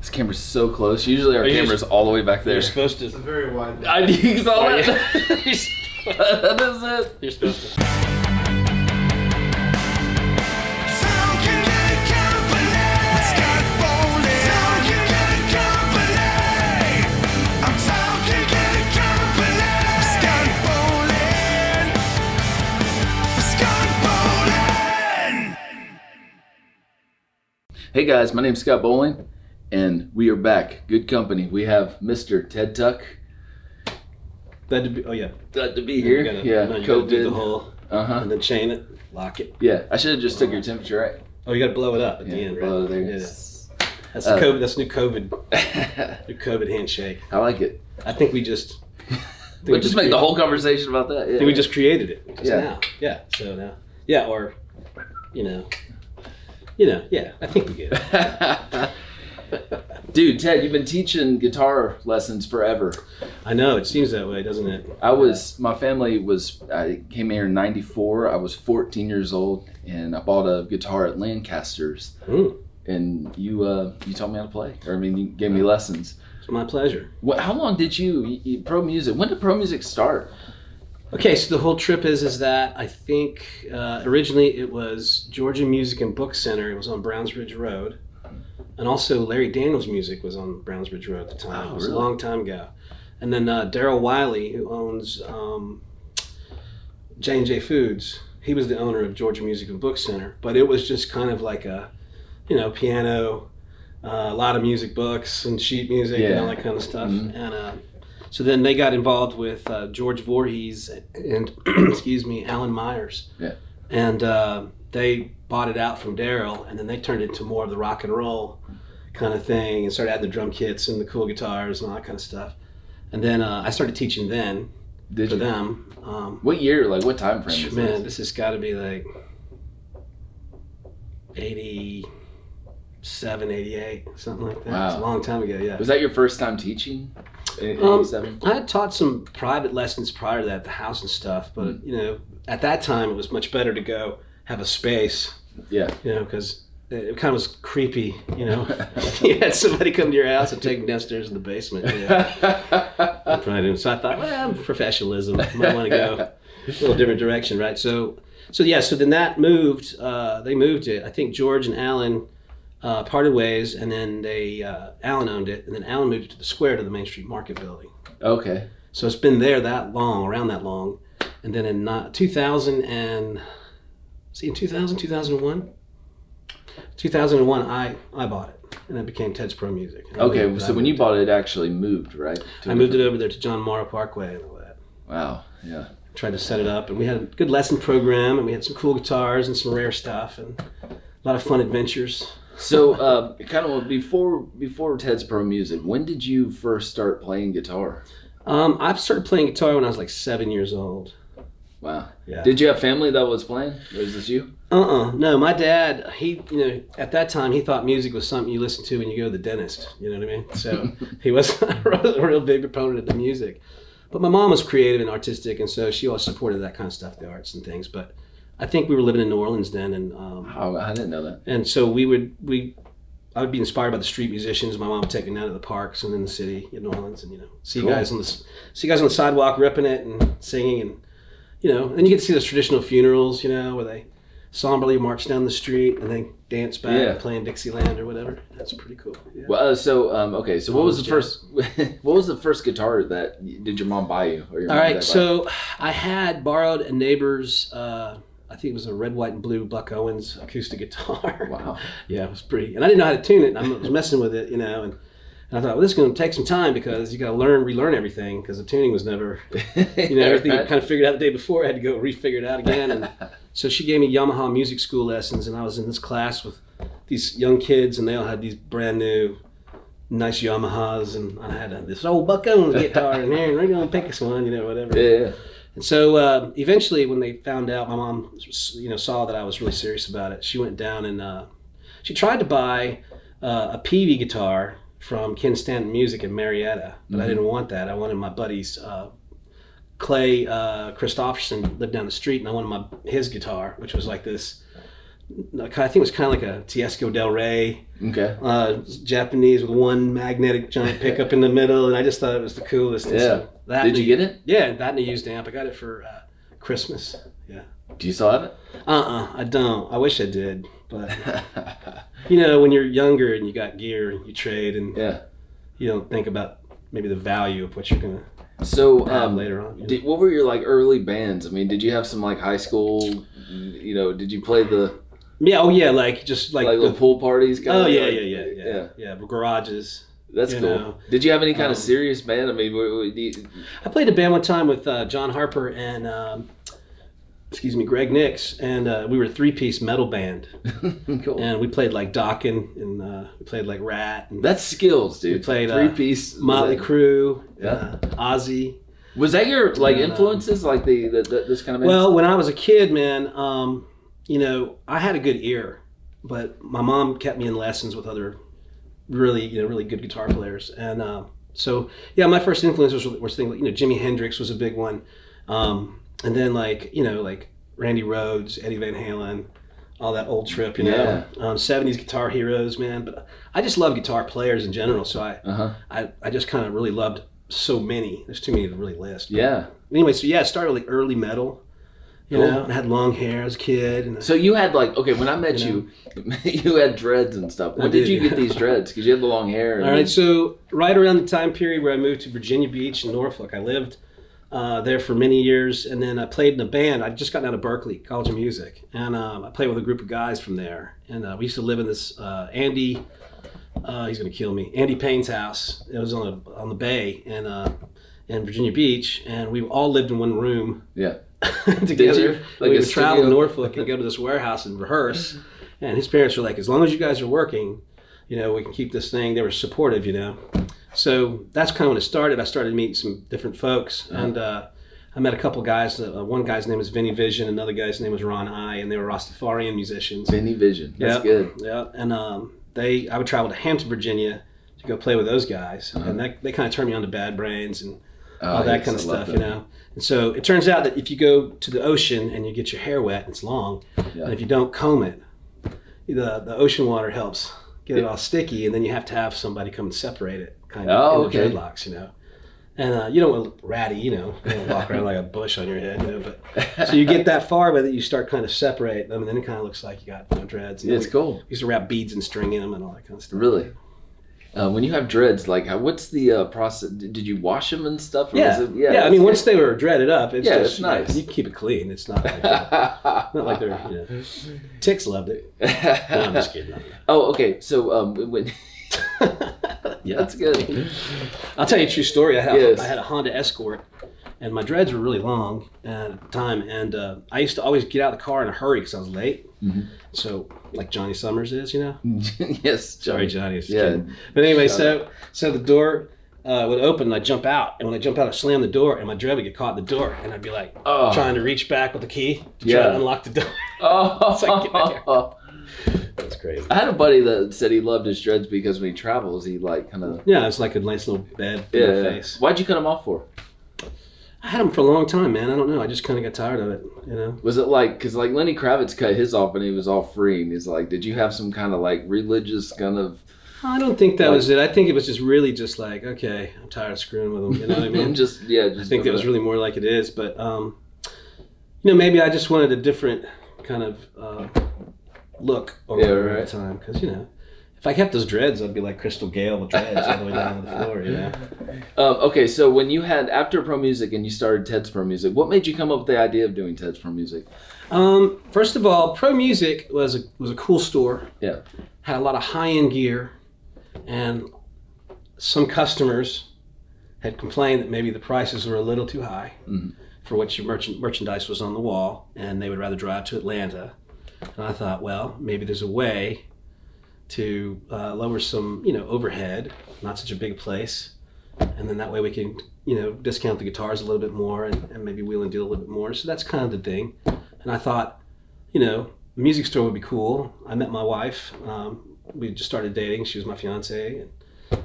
This camera's so close. Usually our camera's all the way back there. You're supposed to. It's a very wide. You saw that? Yeah. That is it. You're supposed to. Hey guys, my name's Scott Bowling, and we are back. Good company. We have Mr. Ted Tuck. Glad to be. Oh yeah. Glad to be here. Yeah, do the COVID. whole, and then chain it, lock it. Yeah, I should have just took your temperature, right? Oh, you got to blow it up at the end, right? Blow it there. Yeah. That's the COVID. That's new COVID. New COVID handshake. I like it. I think we just. We'll just make the whole conversation about that. Yeah. I think we just created it. Just Yeah. now. Yeah. So now. Yeah. Or, yeah. I think we get it. Dude, Ted, you've been teaching guitar lessons forever. I know, it seems that way, doesn't it? My family I came here in '94. I was 14 years old, and I bought a guitar at Lancaster's. And you taught me how to play. Or, I mean, you gave me lessons. It's my pleasure. How long did you Pro Music? When did Pro Music start? Okay, so the whole trip is that I think originally it was Georgia Music and Book Center. It was on Brownsbridge Road. And also Larry Daniels Music was on Brownsbridge Road at the time. Oh, it was really? a long time ago. And then Daryl Wiley, who owns J&J Foods, he was the owner of Georgia Music and Book Center. But it was just kind of like a, piano, a lot of music books and sheet music and all that kind of stuff. And so then they got involved with George Voorhees and, excuse me, Alan Myers. Yeah. And they bought it out from Daryl, and then they turned it into more of the rock and roll kind of thing and started adding the drum kits and the cool guitars and all that kind of stuff. And then I started teaching then for them. What year, what time frame is man, this has got to be like 87, 88, something like that. Wow. It's a long time ago, yeah. Was that your first time teaching? 87? I had taught some private lessons prior to that at the house and stuff, but at that time it was much better to go have a space. Yeah. Because it kind of was creepy, You had somebody come to your house and take them downstairs in the basement. So I thought, professionalism. Might want to go a little different direction, right? So then that moved. They moved it. I think George and Alan parted ways, and then Alan owned it, and then Alan moved it to the square to the Main Street Market building. Okay. So it's been there that long, around that long, and then in 2001, 2001, I bought it, and it became Ted's Pro Music. Okay, so when you bought it, it actually moved, right? I moved it over there to John Morrow Parkway and all that. Wow, yeah. Tried to set it up, and we had a good lesson program, and we had some cool guitars and some rare stuff, and a lot of fun adventures. So, kind of before Ted's Pro Music, when did you first start playing guitar? I started playing guitar when I was like 7 years old. Wow. Yeah. Did you have family that was playing? Or was this you? No, my dad, he, at that time, he thought music was something you listen to when you go to the dentist. You know what I mean? So he wasn't a real big proponent of the music. But my mom was creative and artistic, and so she always supported that kind of stuff, the arts and things. But I think we were living in New Orleans then, and I didn't know that. And so I would be inspired by the street musicians. My mom would take me down to the parks and in the city in New Orleans, and see guys on the sidewalk ripping it and singing, and then you get to see those traditional funerals, where they somberly march down the street and they dance back playing Dixieland or whatever. That's pretty cool. Yeah. Well, so what was the first? What was the first guitar that did your mom buy you? Or your All right, so I had borrowed a neighbor's. I think it was a red, white, and blue Buck Owens acoustic guitar. Wow. Yeah, it was pretty. And I didn't know how to tune it. I was messing with it, and I thought, well, this is going to take some time because you got to relearn everything because the tuning was never, everything you kind of figured out the day before. I had to go refigure it out again. And so she gave me Yamaha music school lessons, and I was in this class with these young kids, and they all had these brand new, nice Yamahas, and I had this old Buck Owens guitar in here, and we're going to pick us one, whatever. Yeah. And so eventually when they found out, my mom, saw that I was really serious about it, she went down and she tried to buy a Peavey guitar from Ken Stanton Music in Marietta, but I didn't want that. I wanted my buddy's Clay Christopherson lived down the street, and I wanted his guitar, which was like this I think it was kind of like a Tiesco Del Rey. Okay. Japanese with one magnetic giant pickup in the middle, and I just thought it was the coolest. Yeah. So Did you get it? Yeah, that and a used amp. I got it for Christmas. Yeah. Do you still have it? I don't. I wish I did, but you know, when you're younger and you got gear and you trade, and you don't think about maybe the value of what you're gonna. So later on, what were your like early bands? I mean, did you have some like high school? You know, did you play the? Yeah. Oh yeah. Like just like the pool parties. Oh yeah, yeah. Garages. That's cool. Know. Did you have any kind of serious band? I mean, I played a band one time with John Harper and Greg Nix, and we were a 3-piece metal band. Cool. And we played like Dokken, and we played like Rat. And that's skills, dude. We played 3-piece Motley Crue, Ozzy. Was that your like influences, like this kind of bands? Well, when I was a kid, man, you know, I had a good ear, but my mom kept me in lessons with other really good guitar players, and so yeah, my first influences was things like, you know, Jimi Hendrix was a big one, and then like, you know, like Randy Rhoads, Eddie Van Halen, all that old trip, you know, 70s guitar heroes, man. But I just love guitar players in general, so I just kind of really loved so many. There's too many to really list. But yeah. Anyway, so yeah, I started like early metal. You know, I had long hair as a kid. And so you had like, okay, when I met you, you had dreads and stuff. When did you get these dreads? Because you had the long hair. All right, so right around the time period where I moved to Virginia Beach in Norfolk, I lived there for many years, and then I played in a band. I'd just gotten out of Berklee College of Music, and I played with a group of guys from there. And we used to live in this Andy, he's gonna kill me, Andy Payne's house. It was on the bay in Virginia Beach, and we all lived in one room. Yeah. Together. Like we would travel to Norfolk and go to this warehouse and rehearse. And his parents were like, as long as you guys are working, you know, we can keep this thing. They were supportive, you know. So that's kind of when it started. I started meeting some different folks, and I met a couple guys. One guy's name was Vinny Vision, another guy's name was Ron I, and they were Rastafarian musicians. Vinny Vision, that's good. Yeah, and I would travel to Hampton, Virginia to go play with those guys, and they kind of turned me on to Bad Brains and all that kind of stuff, you know. And so it turns out that if you go to the ocean and you get your hair wet, it's long, and if you don't comb it, the ocean water helps get it all sticky, and then you have to have somebody come and separate it, kind of, in the dreadlocks, you know. And you don't want ratty, you know, you don't walk around like a bush on your head, you know. But so you get that far with it, you start kind of separate them, and then it kind of looks like you got dreads. Yeah, it's cool. We used to wrap beads and string in them and all that kind of stuff. Really? When you have dreads, like, what's the process? Did you wash them and stuff? Or yeah. I mean, once they were dreaded up, it's just it's nice. You can keep it clean. It's not like not like they're, you know. Ticks loved it. No, I'm just kidding. Oh, okay. So when yeah, that's good. I'll tell you a true story. I had a Honda Escort, and my dreads were really long at the time, and I used to always get out of the car in a hurry because I was late. So, like Johnny Summers is, you know? Yes. Sorry, Johnny. Kidding. But anyway, so the door would open, and I'd jump out. And when I jump out, I'd slam the door, and my dread would get caught in the door. And I'd be like, trying to reach back with the key to try to unlock the door. It's like, get back here. That's crazy. I had a buddy that said he loved his dreads because when he travels, he like kind of... Yeah, it's like a nice little bed for your face. Why'd you cut them off for? I had them for a long time, man. I don't know. I just kind of got tired of it, you know? Was it like, because like Lenny Kravitz cut his off and he was all free, and he's like, did you have some kind of like religious kind of... I don't think that was it. I think it was just really just like, okay, I'm tired of screwing with them, you know what I mean? I think it was really more like it is, but, you know, maybe I just wanted a different kind of look over at the time, because, you know, if I kept those dreads, I'd be like Crystal Gale with dreads all the way down to the floor, you know? Okay, so when you had, after Pro Music and you started Ted's Pro Music, what made you come up with the idea of doing Ted's Pro Music? First of all, Pro Music was a cool store. Yeah. Had a lot of high-end gear, and some customers had complained that maybe the prices were a little too high for what your merchandise was on the wall, and they would rather drive to Atlanta. And I thought, well, maybe there's a way to lower some, you know, overhead, not such a big place, and then that way we can, you know, discount the guitars a little bit more and maybe wheel and deal a little bit more. So that's kind of the thing. And I thought, you know, a music store would be cool. I met my wife. We just started dating. She was my fiance,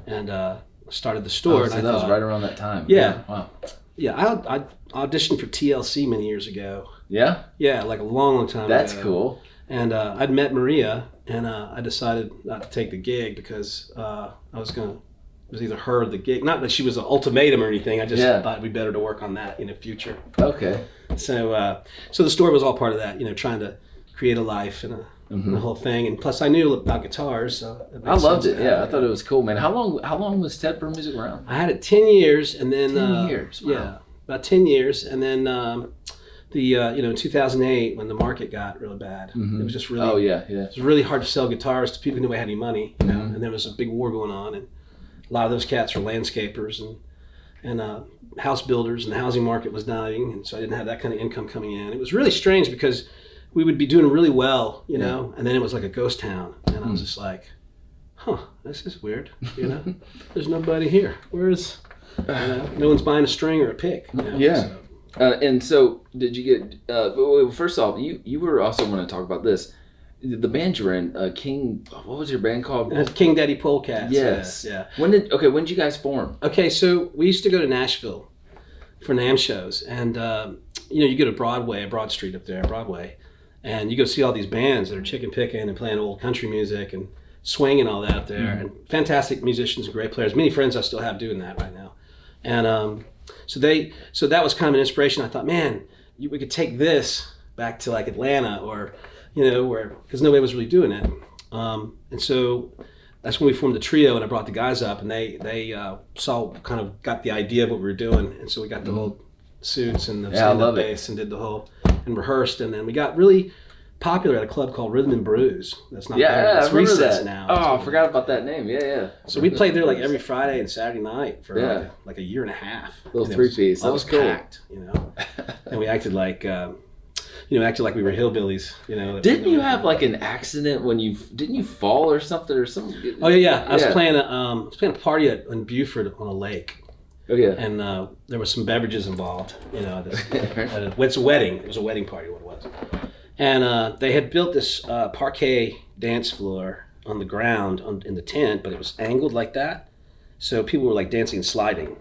and started the store. So that was right around that time. Yeah. Wow. Yeah, I auditioned for TLC many years ago. Yeah? Yeah, like a long time ago. That's cool. And I'd met Maria, and I decided not to take the gig because it was either her or the gig. Not that she was an ultimatum or anything. I just thought it'd be better to work on that in the future. Okay. So the store was all part of that, trying to create a life and the whole thing. And plus, I knew about guitars, so I loved it. Yeah, I thought it was cool, man. How long was Ted for Music around? I had it 10 years, and then 10 years. Wow. Yeah, about 10 years, and then in 2008 when the market got really bad, it was just really it was really hard to sell guitars to people who knew I had any money, and there was a big war going on, and a lot of those cats were landscapers and house builders, and the housing market was dying, and so I didn't have that kind of income coming in. It was really strange because we would be doing really well, and then it was like a ghost town, and I was just like, this is weird, There's nobody here. Where's, no one's buying a string or a pick. So. And so, did you get? Well, first off, you were also want to talk about this. The band you were in, King. What was your band called? King Daddy Polecats. Yes. Yeah. When did you guys form? Okay, so we used to go to Nashville for NAMM shows, and you go to Broadway, Broad Street up there, Broadway, and you go see all these bands that are chicken picking and playing old country music and swing and all that up there, and fantastic musicians and great players. Many friends I still have doing that right now, and so that was kind of an inspiration. I thought, man, we could take this back to like Atlanta or where, because nobody was really doing it, and so that's when we formed the trio, and I brought the guys up, and they got the idea of what we were doing, and so we got the whole suits and the stand-up bass and did the whole and rehearsed, and then we got really popular at a club called Rhythm and Brews. That's not bad. It's Recess now. Oh, I forgot about that name. Yeah. So we played there like every Friday and Saturday night for like a year and a half. Little three-piece. That was cool. Packed, and we acted like we were hillbillies, Didn't you have like an accident when didn't you fall or something or something? Oh yeah. I was playing a party in Buford on a lake. Oh yeah. And there was some beverages involved, it's a wedding. It was a wedding party, what it was. And they had built this parquet dance floor on the ground in the tent, but it was angled like that. So people were like dancing and sliding,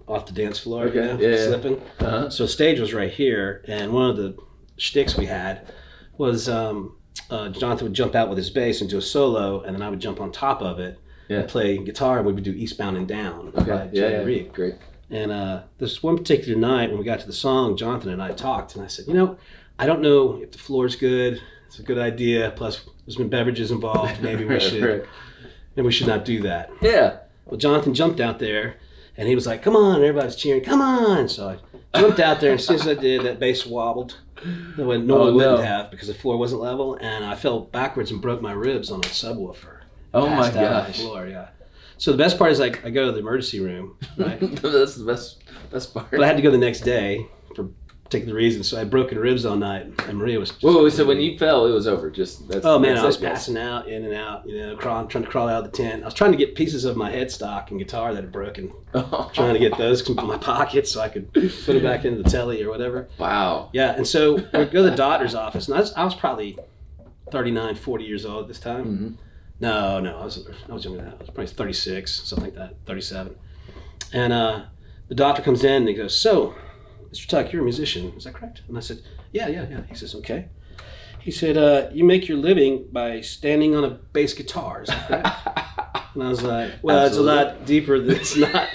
off the dance floor, slipping. Uh-huh. So stage was right here, and one of the shticks we had was Jonathan would jump out with his bass and do a solo, and then I would jump on top of it and play guitar, and we would do Eastbound and Down by Jerry Reed. Great. And this one particular night when we got to the song, Jonathan and I talked, and I said, I don't know if the floor's good. It's a good idea. Plus, there's been beverages involved. Maybe we should. Maybe we should not do that. Yeah. Well, Jonathan jumped out there, and he was like, "Come on!" Everybody's cheering. "Come on!" So I jumped out there, and as soon as I did, that bass wobbled. No one wouldn't have because the floor wasn't level, and I fell backwards and broke my ribs on a subwoofer. Oh my gosh! On the floor, yeah. So the best part is I go to the emergency room. Right? That's the best part. But I had to go the next day for particular reason, so I had broken ribs all night, and Maria was just... Whoa, so when you fell, it was over, I was passing out, in and out, trying to crawl out of the tent. I was trying to get pieces of my headstock and guitar that had broken, trying to get those in my pocket so I could put it back into the telly or whatever. Wow. Yeah, and so we go to the doctor's office, and I was probably 39, 40 years old at this time. Mm-hmm. No, I was younger than that. I was probably 36, something like that, 37. And the doctor comes in, and he goes, "So, Mr. Tuck, you're a musician, is that correct?" And I said, yeah. He says, "Okay." He said, "You make your living by standing on a bass guitar, is that correct?" And I was like, "Well, Absolutely. It's a lot deeper than it's not.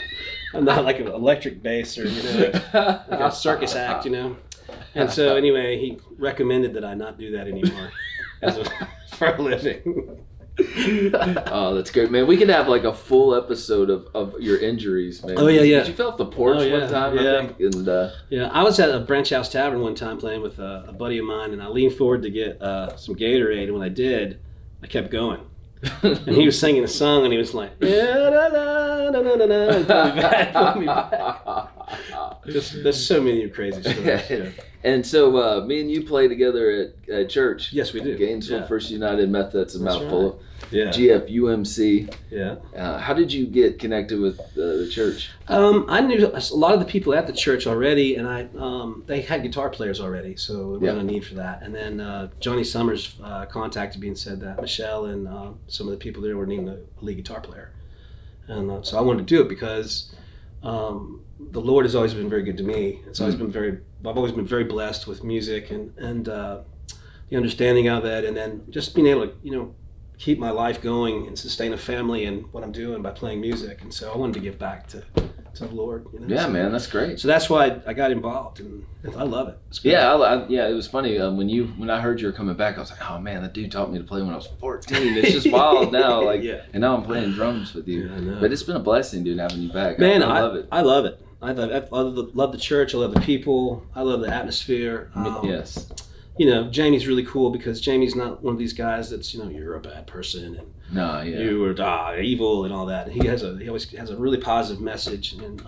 I'm not like an electric bass or like a circus act, And so anyway, he recommended that I not do that anymore for a living. Oh, that's great, man. We could have like a full episode of your injuries, man. Oh yeah. Did you fell off the porch one time? Yeah. I think? And I was at a Branch House Tavern one time playing with a buddy of mine, and I leaned forward to get some Gatorade, and when I did, I kept going. And he was singing a song, and he was like, and pulled me back. Just there's so many crazy stories. And so me and you play together at church. Yes, we do. Gainesville First United Methodist, a mouthful. Right. Yeah. GFUMC. Yeah. How did you get connected with the church? I knew a lot of the people at the church already, and they had guitar players already, so there wasn't a need for that. And then Johnny Summers contacted me and said that Michelle and some of the people there were needing a lead guitar player. And so I wanted to do it because the Lord has always been very good to me. It's always been I've always been very blessed with music, and the understanding of it, and then just being able to, you know, keep my life going and sustain a family and what I'm doing by playing music. And so I wanted to give back to the Lord. You know? Yeah, so, man, that's great. So that's why I got involved, and I love it. Yeah, yeah, it was funny when I heard you were coming back. I was like, oh man, that dude taught me to play when I was 14. It's just wild now, like, yeah. And now I'm playing drums with you. Yeah, but it's been a blessing, dude, having you back. Man, I love it. I love it. I love the church. I love the people. I love the atmosphere. Yes. You know, Jamie's really cool because Jamie's not one of these guys that's, you know, you're a bad person and you are evil and all that. He always has a really positive message, and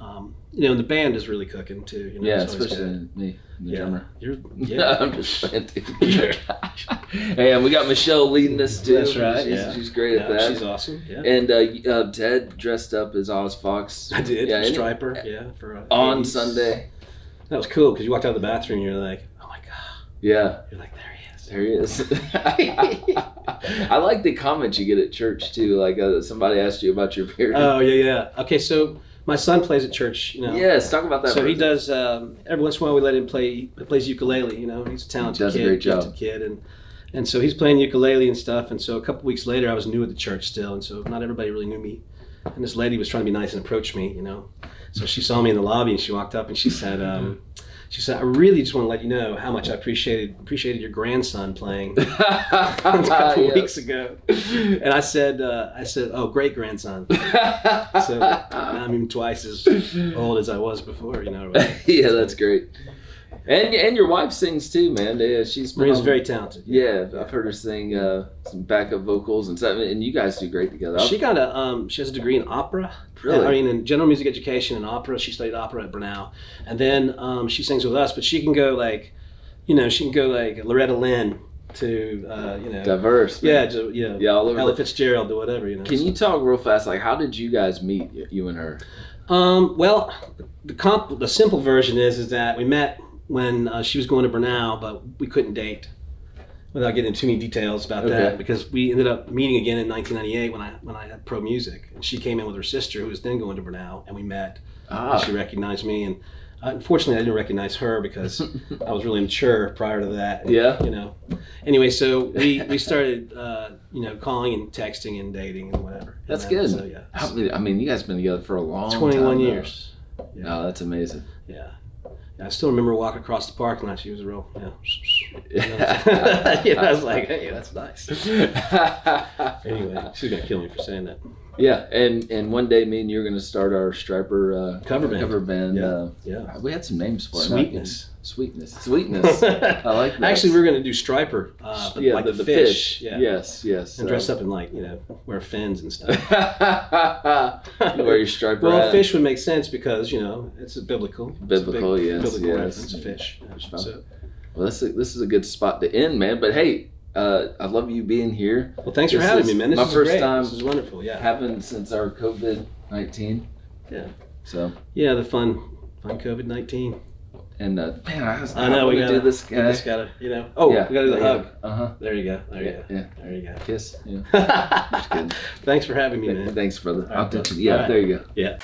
you know, and the band is really cooking too. You know, yeah, especially me, the drummer. I'm just playing. Hey, and we got Michelle leading us too. That's right. She's great at that. She's awesome. Yeah. And Ted dressed up as Oz Fox. I did. Yeah, Striper. Yeah, for on Sunday. That was cool because you walked out of the bathroom and you're like, oh my god. Yeah. You're like, there he is. There he is. I like the comments you get at church too. Like somebody asked you about your beard. Oh yeah. Okay, so my son plays at church. You know. Yes, talk about that. So he does. Every once in a while, we let him play. He plays ukulele. You know, he's a talented does kid. A great job. Talented kid, and so he's playing ukulele and stuff. And so a couple weeks later, I was new at the church still, and so not everybody really knew me. And this lady was trying to be nice and approach me. You know, so she saw me in the lobby and she walked up and she said. She said, I really just want to let you know how much I appreciated your grandson playing a couple weeks ago. And I said, oh, great grandson. So I'm even twice as old as I was before, you know. Yeah, that's great. And your wife sings too, man. Yeah, Maria's very talented. Yeah, I've heard her sing some backup vocals and stuff. And you guys do great together. She got she has a degree in opera. Really? I mean, in general music education and opera. She studied opera at Brenau, and then she sings with us. But she can go like, you know, Loretta Lynn to you know, diverse. Man. Yeah, all over Ella Fitzgerald or whatever. You know. Can you talk real fast? Like, how did you guys meet, you and her? Well, the simple version is that we met when she was going to Brenau, but we couldn't date. Without getting into too many details about that, because we ended up meeting again in 1998 when I had Pro Music, and she came in with her sister who was then going to Brenau, and we met. And she recognized me, and unfortunately I didn't recognize her because I was really mature prior to that. And, you know. Anyway, so we started you know, calling and texting and dating and whatever. That's good. So, yeah. I mean, you guys have been together for a long 21 years. Yeah. No, that's amazing. Yeah. I still remember walking across the parking lot. She was real, you know, I was like, hey, that's nice. Anyway, she's gonna kill me for saying that. Yeah, and one day, me and you are gonna start our Striper cover band. Yeah. We had some names for it. Sweetness. I like that. Actually, we were gonna do Striper. Like the fish. Yeah. Yes. And dress up in, like, you know, wear fins and stuff. You wear your Striper Well, hat. fish would make sense because, you know, it's a biblical. Biblical, yes. Reference, fish. So, well, this is a good spot to end, man. But hey, I love you being here. Well, thanks for having me, man. This is first great. time. This is wonderful. Yeah. Happened since our COVID-19. Yeah. So. Yeah, the fun COVID-19. And man, I know we gotta do this. We just gotta, you know. Oh, yeah, we gotta do the hug. Uh-huh. There you go. Yeah. There you go. Kiss. Yeah. Thanks for having me, man. Thanks, brother. Right, there you go. Yeah.